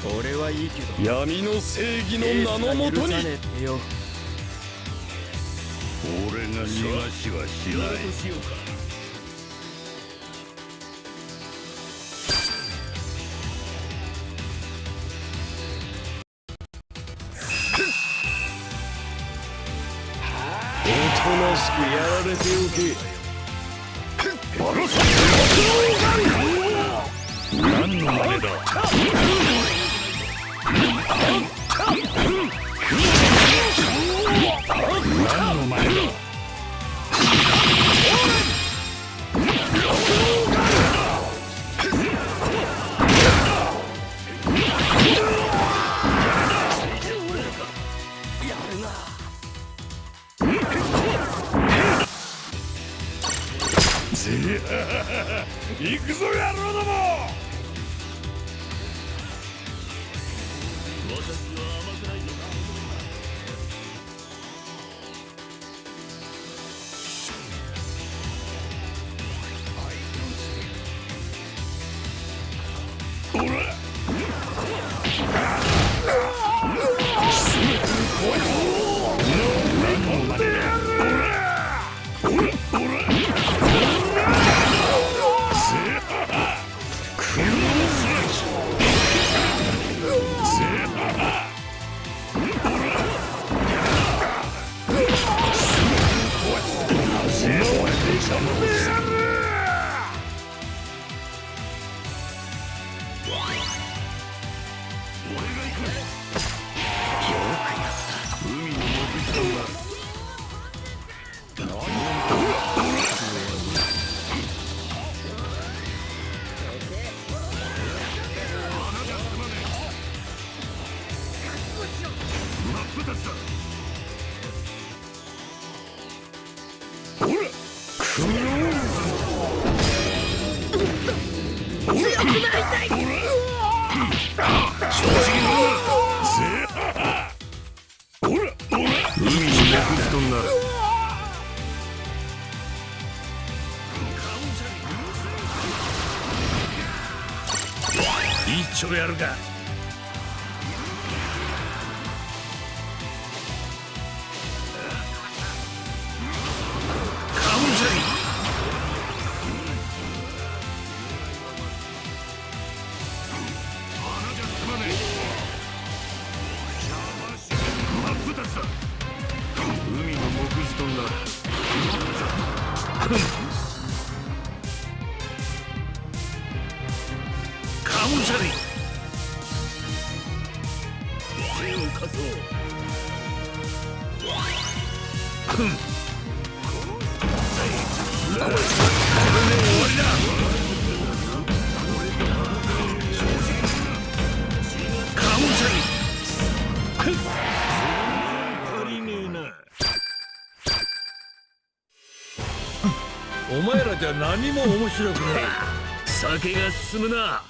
俺はいいけど闇の正義の名のもとに。俺が逃がしはしない。おとなしくやられておけ。何の真似だ。何の真似だ。行くぞ野郎ども。一丁やるか。カウンセリング。海の木図となる。カウンセリング。手を貸そう。これで終わりだ。カウンセリング。足りねえな。お前らじゃ何も面白くない。酒が進むな。